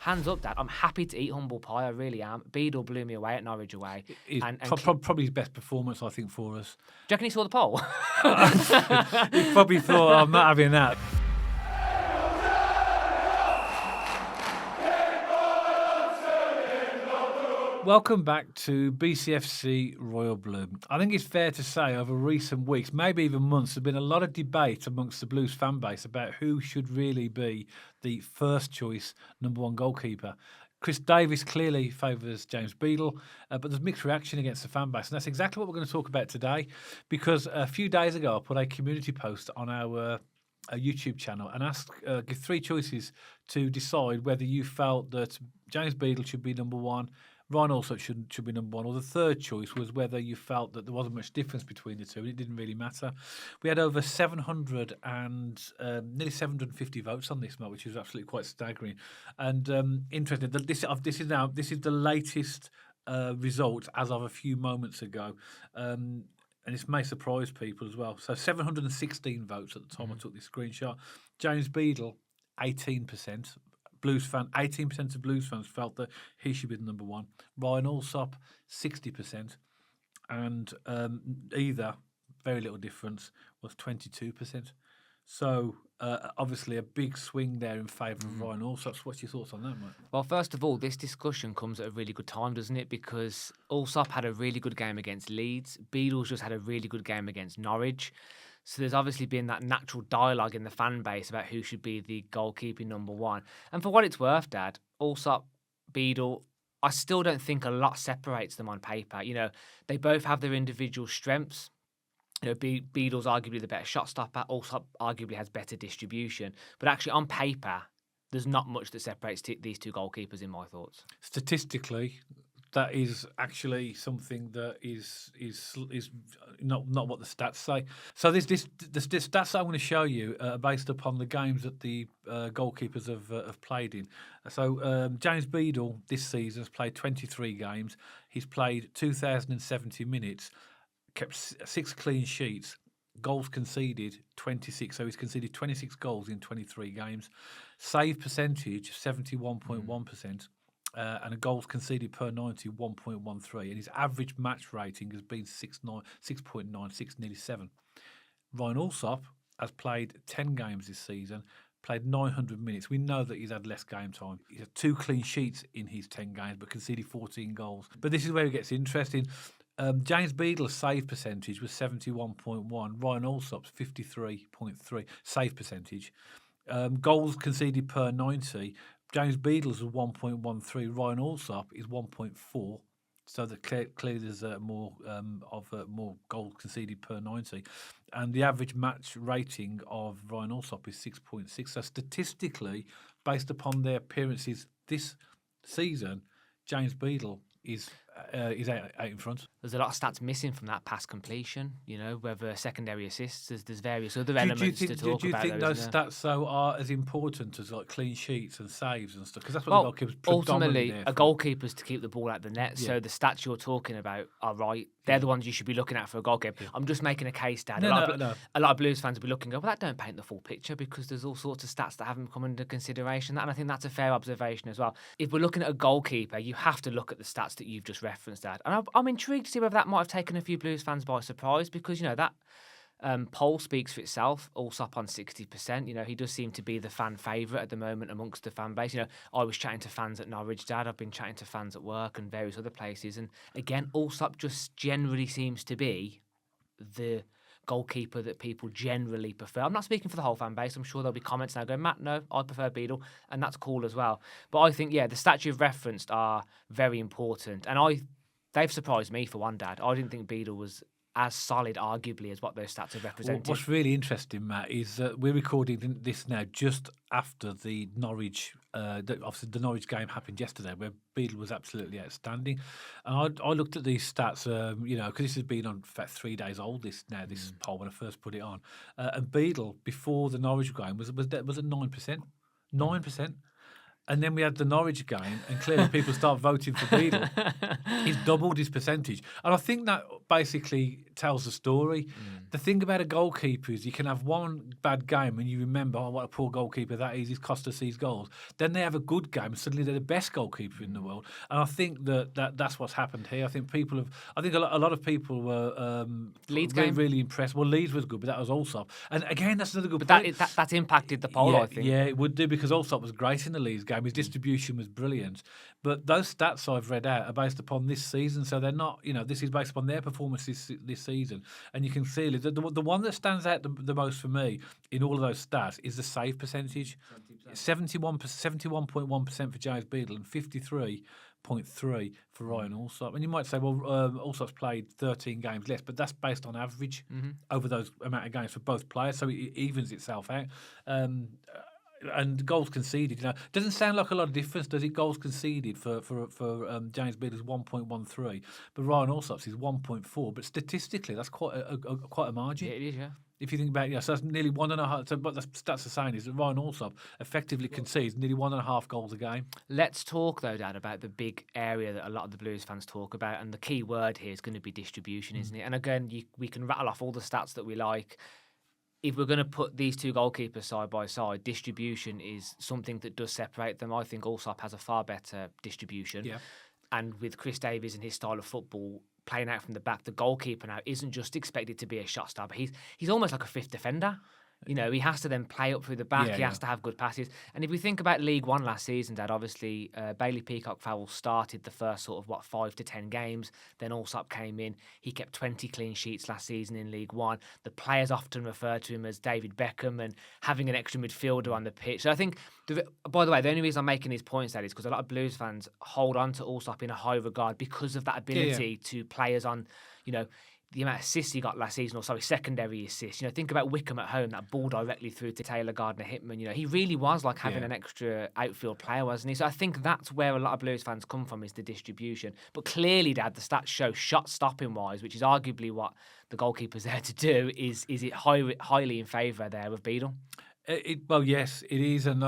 hands up, Dad. I'm happy to eat humble pie. I really am. Beadle blew me away at Norwich away. It's probably his best performance, I think, for us. Do you reckon he saw the poll? He probably thought, I'm not having that. Welcome back to BCFC Royal Blue. I think it's fair to say over recent weeks, maybe even months, there's been a lot of debate amongst the Blues fan base about who should really be the first choice number one goalkeeper. Chris Davis clearly favours James Beadle, but there's mixed reaction against the fan base. And that's exactly what we're going to talk about today, because a few days ago I put a community post on our YouTube channel and asked, give three choices to decide whether you felt that James Beadle should be number one, Ryan Allsop should be number one, or the third choice was whether you felt that there wasn't much difference between the two. It didn't really matter. We had over 700 and nearly 750 votes on this, which is absolutely quite staggering. And interesting. This is the latest result as of a few moments ago. And this may surprise people as well. So 716 votes at the time I took this screenshot. James Beadle, 18%. Blues fan, 18% of Blues fans felt that he should be the number one. Ryan Allsop, 60%. And either, very little difference, was 22%. So obviously a big swing there in favour of Ryan Allsop. What's your thoughts on that, mate? Well, first of all, this discussion comes at a really good time, doesn't it? Because Allsop had a really good game against Leeds. Beadle's just had a really good game against Norwich. So there's obviously been that natural dialogue in the fan base about who should be the goalkeeping number one. And for what it's worth, Dad, Allsop, Beadle, I still don't think a lot separates them on paper. You know, they both have their individual strengths. You know, Beadle's arguably the better shot stopper. Allsop arguably has better distribution. But actually, on paper, there's not much that separates these two goalkeepers, in my thoughts. Statistically, that is actually something that is not what the stats say. So the stats I'm going to show you are based upon the games that the goalkeepers have played in. So James Beadle this season has played 23 games. He's played 2,070 minutes, kept 6 clean sheets, goals conceded 26. So he's conceded 26 goals in 23 games. Save percentage 71.1%. And a goals conceded per 90, 1.13. And his average match rating has been 6.96, nearly 7. Ryan Allsop has played 10 games this season, played 900 minutes. We know that he's had less game time. He had 2 clean sheets in his 10 games, but conceded 14 goals. But this is where it gets interesting. James Beadle's save percentage was 71.1. Ryan Allsop's 53.3 save percentage. Goals conceded per 90. James Beadle's is 1.13. Ryan Allsop is 1.4. So that clearly there's more goals conceded per 90, and the average match rating of Ryan Allsop is 6.6. So statistically, based upon their appearances this season, James Beadle is out in front. There's a lot of stats missing from that pass completion, you know, whether secondary assists, there's various other elements to talk about. Do you think those stats, though, are as important as like clean sheets and saves and stuff? Because that's what the goalkeeper's predominantly ultimately, a goalkeeper's to keep the ball out the net, so the stats you're talking about are right. They're the ones you should be looking at for a goalkeeper. I'm just making a case, Dad. A lot of Blues fans will be looking and go, well, that don't paint the full picture because there's all sorts of stats that haven't come under consideration. And I think that's a fair observation as well. If we're looking at a goalkeeper, you have to look at the stats that you've just referenced, Dad. And I'm intrigued to see whether that might have taken a few Blues fans by surprise because, you know, that poll speaks for itself. Allsop on 60%. You know, he does seem to be the fan favourite at the moment amongst the fan base. You know, I was chatting to fans at Norwich, Dad. I've been chatting to fans at work and various other places. And again, Allsop just generally seems to be the goalkeeper that people generally prefer. I'm not speaking for the whole fan base. I'm sure there'll be comments now going, Matt, no, I prefer Beadle. And that's cool as well. But I think, the stats you've referenced are very important. And they've surprised me for one, Dad. I didn't think Beadle was as solid, arguably, as what those stats have represented. What's really interesting, Matt, is that we're recording this now just after the Norwich, obviously the Norwich game happened yesterday, where Beadle was absolutely outstanding. And I looked at these stats, because this has been on 3 days old. This poll when I first put it on, and Beadle before the Norwich game was at 9%, 9%. And then we had the Norwich game, and clearly people start voting for Beadle. He's doubled his percentage. And I think that basically tells the story. The thing about a goalkeeper is you can have one bad game and you remember, oh, what a poor goalkeeper that is. He's cost us these goals. Then they have a good game and suddenly they're the best goalkeeper in the world. And I think that's what's happened here. I think a lot of people were Leeds really impressed. Well, Leeds was good, but that was Allsop. And again, that's another good point. point. That's impacted the poll, yeah, I think. Yeah, it would do because Allsop was great in the Leeds game. His distribution was brilliant. But those stats I've read out are based upon this season, so they're not. This is based upon their performance this season, and you can see the one that stands out the most for me in all of those stats is the save percentage. 71.1% for James Beadle and 53.3 for Ryan Allsop. And you might say, well, Allsop's played 13 games less, but that's based on average over those amount of games for both players, so it evens itself out. And goals conceded, doesn't sound like a lot of difference, does it? Goals conceded for James Beadle's 1.13, but Ryan Allsop's is 1.4. But statistically, that's quite a margin. Yeah, it is. Yeah. If you think about it, so that's nearly 1.5. So what the stats are saying is that Ryan Allsop effectively concedes nearly 1.5 goals a game. Let's talk, though, Dad, about the big area that a lot of the Blues fans talk about, and the key word here is going to be distribution, isn't it? And again, we can rattle off all the stats that we like. If we're going to put these two goalkeepers side by side, distribution is something that does separate them. I think Allsop has a far better distribution. Yeah. And with Chris Davies and his style of football, playing out from the back, the goalkeeper now isn't just expected to be a shot stopper. He's almost like a fifth defender. He has to then play up through the back. He has to have good passes. And if we think about League One last season, Dad, obviously Bailey Peacock-Farrell started the first sort of 5 to 10 games. Then Allsop came in. He kept 20 clean sheets last season in League One. The players often refer to him as David Beckham and having an extra midfielder on the pitch. So I think, by the way, the only reason I'm making these points, Dad, is because a lot of Blues fans hold on to Allsop in a high regard because of that ability to players on, the amount of assists he got last season, secondary assists. Think about Wickham at home, that ball directly through to Taylor Gardner-Hittman. He really was like having an extra outfield player, wasn't he? So I think that's where a lot of Blues fans come from, is the distribution. But clearly, Dad, the stats show shot-stopping-wise, which is arguably what the goalkeeper's there to do, is it highly in favour there of Beadle? Well, yes, it is. And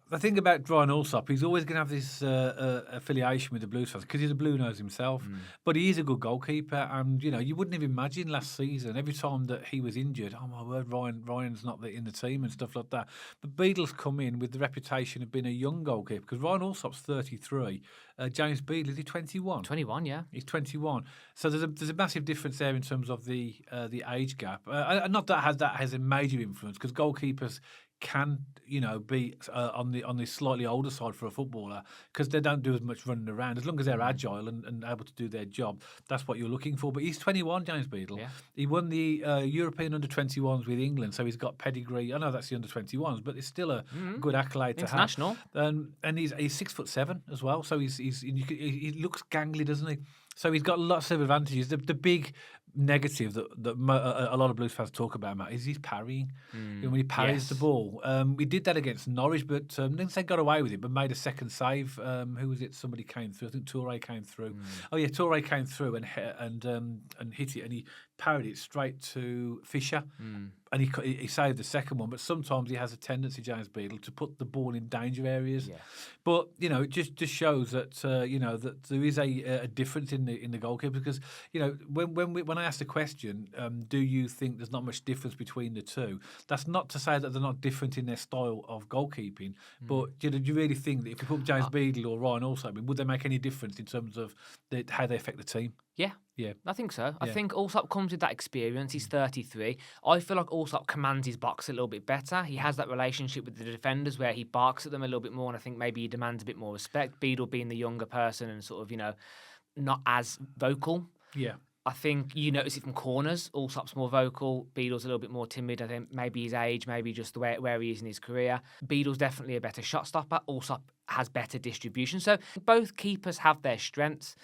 the thing about Ryan Allsop, he's always going to have this affiliation with the Blues fans because he's a Blue Nose himself. But he is a good goalkeeper, and you wouldn't have imagined last season every time that he was injured. Oh my word, Ryan's not in the team and stuff like that. But Beadle's come in with the reputation of being a young goalkeeper because Ryan Allsop's 33. James Beadle, is he 21? 21, yeah. He's 21. So there's a massive difference there in terms of the age gap. Not that has a major influence because goalkeepers can be on the slightly older side for a footballer because they don't do as much running around. As long as they're agile and able to do their job, that's what you're looking for. But he's 21, James Beadle. Yeah. He won the European under-21s with England, so he's got pedigree. I know that's the under-21s, but it's still a good accolade to have. International. And he's 6'7" as well, so he looks gangly, doesn't he? So he's got lots of advantages. The big negative that a lot of Blues fans talk about, Matt, is he's parrying. When he parries the ball. We did that against Norwich, but didn't say got away with it, but made a second save. Who was it? Somebody came through. I think Toure came through. Oh yeah, Toure came through and hit it, and he parried it straight to Fisher. And he saved the second one, but sometimes he has a tendency, James Beadle, to put the ball in danger areas. Yeah. But it just shows that that there is a difference in the goalkeeper because when I asked the question, do you think there's not much difference between the two? That's not to say that they're not different in their style of goalkeeping, but do you really think that if you put James Beadle or Ryan Allsop in, would they make any difference in terms of how they affect the team? Yeah, I think so. I think Allsop comes with that experience. He's 33. I feel like Allsop commands his box a little bit better. He has that relationship with the defenders where he barks at them a little bit more, and I think maybe he demands a bit more respect. Beadle being the younger person and sort of, not as vocal. Yeah. I think you notice it from corners. Allsop's more vocal. Beadle's a little bit more timid. I think maybe his age, maybe just the way where he is in his career. Beadle's definitely a better shot stopper. Allsop has better distribution. So both keepers have their strengths.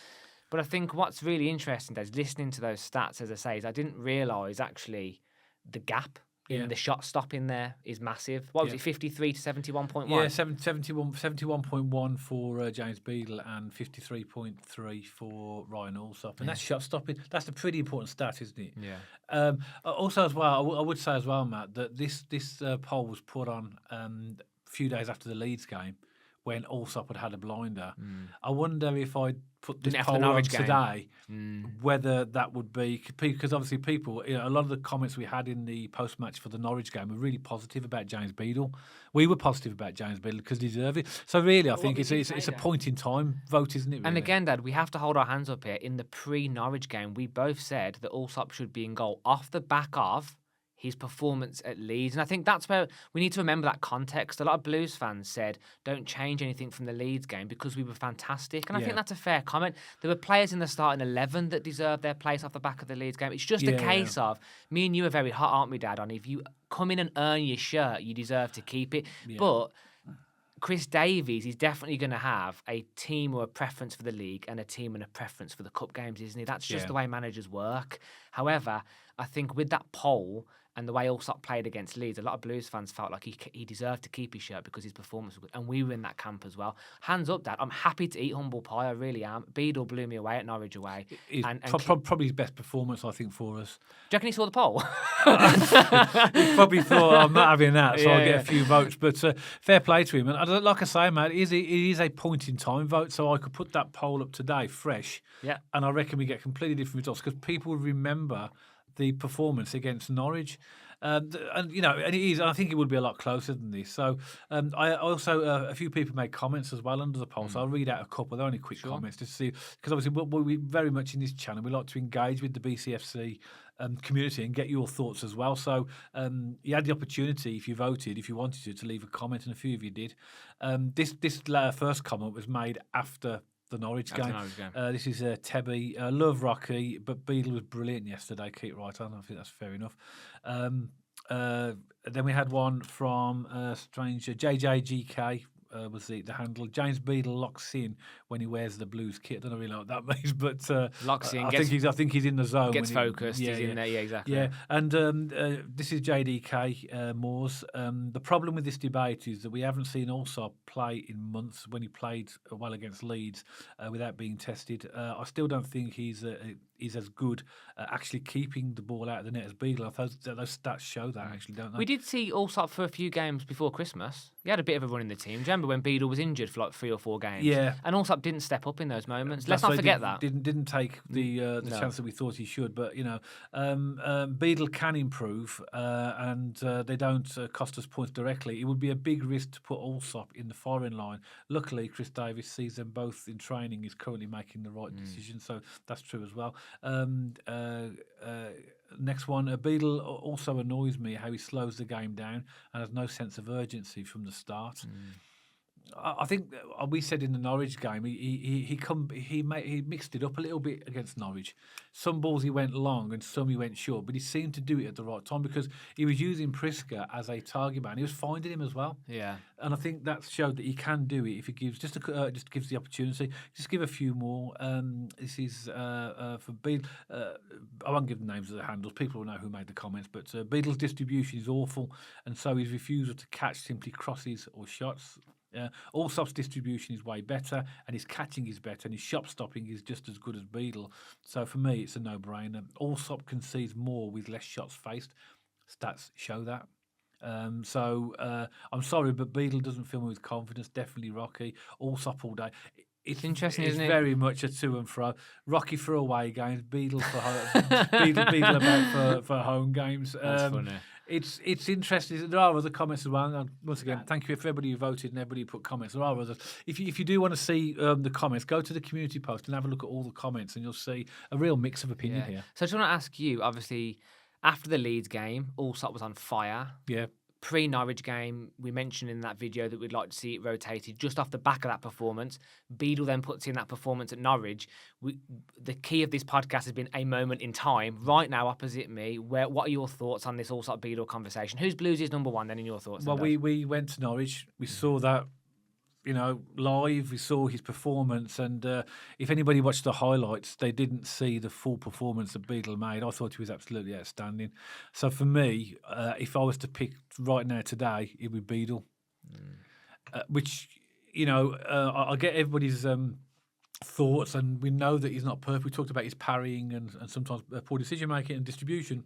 But I think what's really interesting is listening to those stats, as I say, is I didn't realise actually the gap in the shot stopping there is massive. What was it, 53 to 71.1? Yeah, 71.1 for James Beadle and 53.3 for Ryan Allsop. And that's shot stopping. That's a pretty important stat, isn't it? Yeah. Also, as well, I would say as well, Matt, that this poll was put on a few days after the Leeds game, when Allsop had a blinder. I wonder if I'd put this Didn't poll on today, game. whether that would be, because obviously people, a lot of the comments we had in the post-match for the Norwich game were really positive about James Beadle. We were positive about James Beadle because he deserved it. So really, I think it's a point in time vote, isn't it? Really? And again, Dad, we have to hold our hands up here. In the pre-Norwich game, we both said that Allsop should be in goal off the back of his performance at Leeds. And I think that's where we need to remember that context. A lot of Blues fans said, don't change anything from the Leeds game because we were fantastic. And I think that's a fair comment. There were players in the starting 11 that deserved their place off the back of the Leeds game. It's just a case of, me and you are very hot, aren't we, Dad, on if you come in and earn your shirt, you deserve to keep it. Yeah. But Chris Davies is definitely going to have a team or a preference for the league and a team and a preference for the cup games, isn't he? That's just the way managers work. However, I think with that poll and the way Allsop played against Leeds, a lot of Blues fans felt like he deserved to keep his shirt because his performance was good. And we were in that camp as well. Hands up, Dad. I'm happy to eat humble pie. I really am. Beadle blew me away at Norwich away. Probably his best performance, I think, for us. Do you reckon he saw the poll? He probably thought, I'm not having that, so I'll get a few votes. But fair play to him. And like I say, mate, it is a point-in-time vote, so I could put that poll up today, fresh, and I reckon we get completely different results because people remember the performance against Norwich. And it is. I think it would be a lot closer than this. So, I also a few people made comments as well under the poll. So I'll read out a couple. They're only quick comments to see, because obviously we very much in this channel we like to engage with the BCFC community and get your thoughts as well. So you had the opportunity, if you voted, if you wanted to leave a comment, and a few of you did. This first comment was made after the Norwich game. This is Tebby. Love Rocky, but Beadle was brilliant yesterday. Keep right on. I think that's fair enough. Then we had one from stranger JJGK. Was the handle. James Beadle locks in when he wears the Blues kit. I don't know really what that means, but locks in. I think he's in the zone. Gets focused. He's in there. Yeah, exactly. Yeah, and this is JDK Moores. The problem with this debate is that we haven't seen Allsop play in months when he played well against Leeds without being tested. I still don't think he's as good actually keeping the ball out of the net as Beadle. Those stats show that, actually, don't they? We did see Allsop for a few games before Christmas. He had a bit of a run in the team. Do you remember when Beadle was injured for like 3 or 4 games? Yeah. And Allsop didn't step up in those moments. Let's not forget that. Didn't take the chance that we thought he should. But, Beadle can improve and they don't cost us points directly. It would be a big risk to put Allsop in the firing line. Luckily, Chris Davies sees them both in training, is currently making the right decision. So that's true as well. Next one, Beadle also annoys me how he slows the game down and has no sense of urgency from the start. I think we said in the Norwich game he mixed it up a little bit against Norwich. Some balls he went long and some he went short, but he seemed to do it at the right time because he was using Priska as a target man. He was finding him as well. Yeah, and I think that showed that he can do it if he gives just gives the opportunity. Just give a few more. This is for Beadle. I won't give the names of the handles. People will know who made the comments, but Beadle's distribution is awful, and so his refusal to catch simply crosses or shots. Allsop's distribution is way better, and his catching is better, and his shot stopping is just as good as Beadle. So for me, it's a no-brainer. Allsop concedes more with less shots faced. Stats show that. I'm sorry, but Beadle doesn't fill me with confidence. Definitely Rocky. Allsop all day. It's interesting, isn't it? It's very much a to and fro. Rocky for away games, Beadle for Beadle about for home games. That's funny. It's interesting. There are other comments as well. And once again, thank you for everybody who voted and everybody who put comments. There are others. If you do want to see the comments, go to the community post and have a look at all the comments, and you'll see a real mix of opinion here. So I just want to ask you, obviously, after the Leeds game, Allsop was on fire. Yeah. Pre-Norwich game, we mentioned in that video that we'd like to see it rotated just off the back of that performance. Beadle then puts in that performance at Norwich. The key of this podcast has been a moment in time. Right now, opposite me, what are your thoughts on this Allsop Beadle conversation? Who's Blues' number one then in your thoughts? Well, we went to Norwich. We saw that, live. We saw his performance, and if anybody watched the highlights, they didn't see the full performance that Beadle made. I thought he was absolutely outstanding. So for me, if I was to pick right now today, it would be Beadle. Which, I get everybody's thoughts, and we know that he's not perfect. We talked about his parrying and sometimes poor decision making and distribution.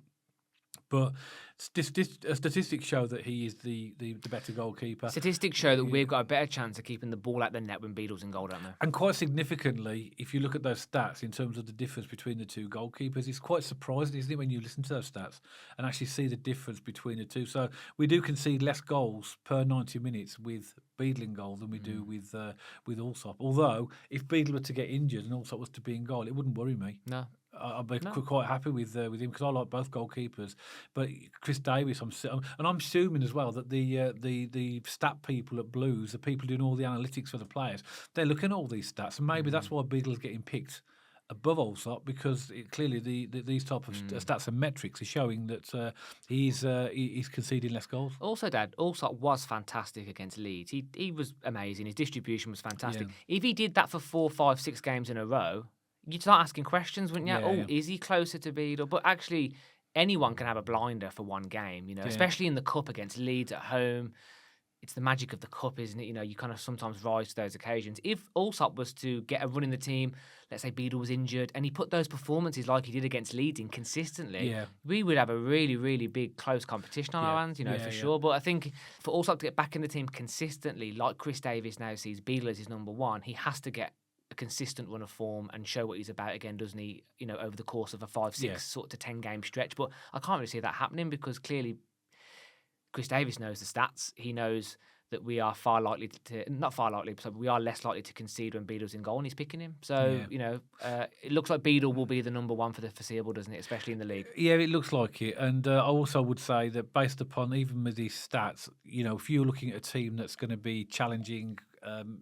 But statistics show that he is the better goalkeeper. Statistics show that we've got a better chance of keeping the ball at the net when Beadle's in goal, don't they? And quite significantly, if you look at those stats in terms of the difference between the two goalkeepers, it's quite surprising, isn't it, when you listen to those stats and actually see the difference between the two. So we do concede less goals per 90 minutes with Beadle in goal than we do with Allsop. Although, if Beadle were to get injured and Allsop was to be in goal, it wouldn't worry me. No. I'd be quite happy with him because I like both goalkeepers. But Chris Davies, I'm assuming as well that the stat people at Blues, the people doing all the analytics for the players, they're looking at all these stats, and maybe that's why Beadle's getting picked above Allsop, because clearly these type of stats and metrics are showing that he's conceding less goals. Also, Dad, Allsop was fantastic against Leeds. He was amazing. His distribution was fantastic. Yeah. If he did that for 4, 5, 6 games in a row, you'd start asking questions, wouldn't you? Is he closer to Beadle? But actually, anyone can have a blinder for one game, especially in the Cup against Leeds at home. It's the magic of the Cup, isn't it? You kind of sometimes rise to those occasions. If Allsop was to get a run in the team, let's say Beadle was injured, and he put those performances like he did against Leeds in consistently, we would have a really, really big, close competition on our hands, for sure. But I think for Allsop to get back in the team consistently, like Chris Davies now sees Beadle as his number one, he has to get a consistent run of form and show what he's about again, doesn't he? Over the course of a 5, 6 sort of 10 game stretch. But I can't really see that happening because clearly Chris Davies knows the stats. He knows that we are we are less likely to concede when Beadle's in goal and he's picking him. So, it looks like Beadle will be the number one for the foreseeable, doesn't it? Especially in the league. Yeah, it looks like it. And I also would say that based upon even with these stats, if you're looking at a team that's going to be challenging,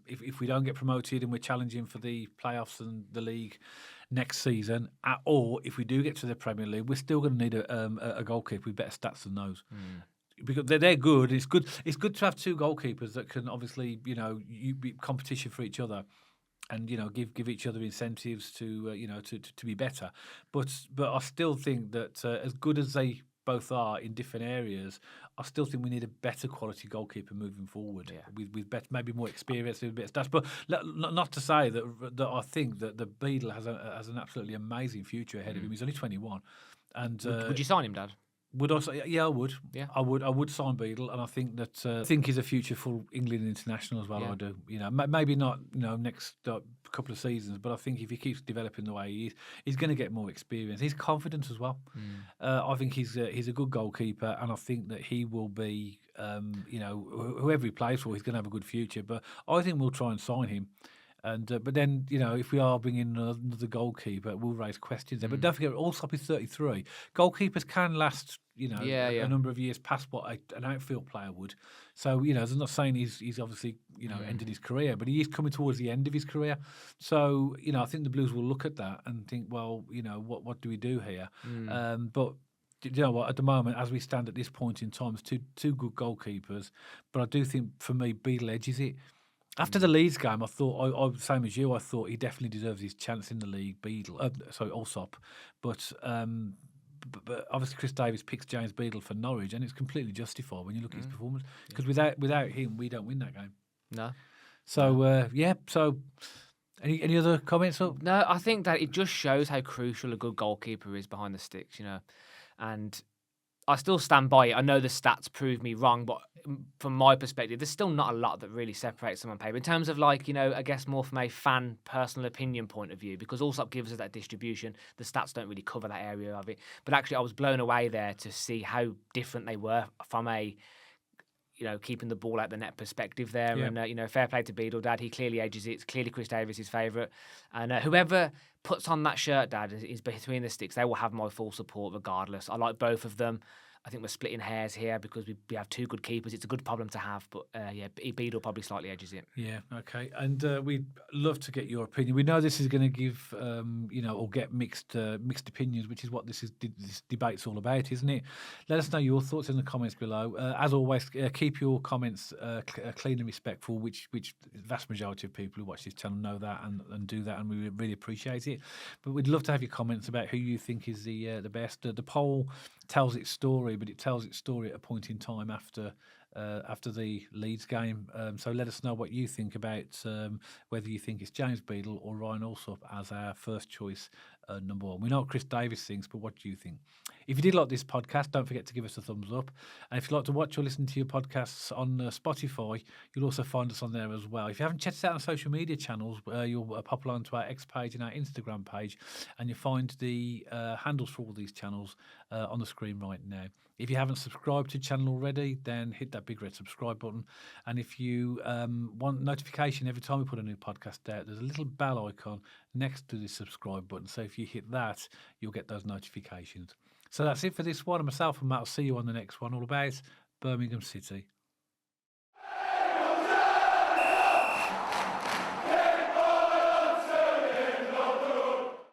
if we don't get promoted and we're challenging for the playoffs and the league next season, or if we do get to the Premier League, we're still going to need a goalkeeper with better stats than those. Because they're good. It's good to have two goalkeepers that can obviously you be competition for each other, and give each other incentives to to be better. But I still think that as good as they both are in different areas, I still think we need a better quality goalkeeper moving forward with better, maybe more experience, with a bit of stats. But not to say that I think that the Beadle has an absolutely amazing future ahead of him. He's only 21, and would you sign him, Dad? Would I say? Yeah, I would. Yeah, I would sign Beadle, and I think that he's a future full England international as well. I do. Maybe not next couple of seasons, but I think if he keeps developing the way he is, he's going to get more experience. He's confident as well. I think he's a good goalkeeper, and I think that he will be. Whoever he plays for, he's going to have a good future. But I think we'll try and sign him. And but then if we are bringing another goalkeeper, we'll raise questions there. But don't forget, Allsop is 33. Goalkeepers can last a number of years past what an outfield player would. So I'm not saying he's obviously ended his career, but he is coming towards the end of his career. So I think the Blues will look at that and think, well, what do we do here? But you know what? At the moment, as we stand at this point in time, it's two good goalkeepers. But I do think for me, Beadle edges it. After the Leeds game, I thought, same as you, I thought he definitely deserves his chance in the league. Allsop, but obviously Chris Davies picks James Beadle for Norwich, and it's completely justified when you look at his performance. Because without him, we don't win that game. No. So So, any other comments? No, I think that it just shows how crucial a good goalkeeper is behind the sticks. And I still stand by it. I know the stats prove me wrong, but from my perspective, there's still not a lot that really separates them on paper. In terms of I guess more from a fan personal opinion point of view, because Allsop gives us that distribution. The stats don't really cover that area of it. But actually, I was blown away there to see how different they were from a keeping the ball out the net perspective there. Yeah. And, fair play to Beadle, Dad. He clearly edges it. It's clearly Chris Davies' his favourite. And whoever puts on that shirt, Dad, is between the sticks. They will have my full support regardless. I like both of them. I think we're splitting hairs here because we have two good keepers. It's a good problem to have, but Beadle probably slightly edges it. Yeah, okay. And we'd love to get your opinion. We know this is going to give, or get mixed opinions, which is what this debate's all about, isn't it? Let us know your thoughts in the comments below. As always, keep your comments clean and respectful, which the vast majority of people who watch this channel know that and do that, and we really appreciate it. But we'd love to have your comments about who you think is the best. The poll tells its story, but it tells its story at a point in time after after the Leeds game. So let us know what you think about whether you think it's James Beadle or Ryan Allsop as our first choice number one. We know what Chris Davis thinks, but what do you think? If you did like this podcast, don't forget to give us a thumbs up. And if you'd like to watch or listen to your podcasts on Spotify, you'll also find us on there as well. If you haven't checked us out on social media channels, you'll pop along to our X page and our Instagram page, and you'll find the handles for all these channels on the screen right now. If you haven't subscribed to the channel already, then hit that big red subscribe button. And if you want notification every time we put a new podcast out, there's a little bell icon next to the subscribe button. So if you hit that, you'll get those notifications. So that's it for this one. And myself and Matt will see you on the next one, all about Birmingham City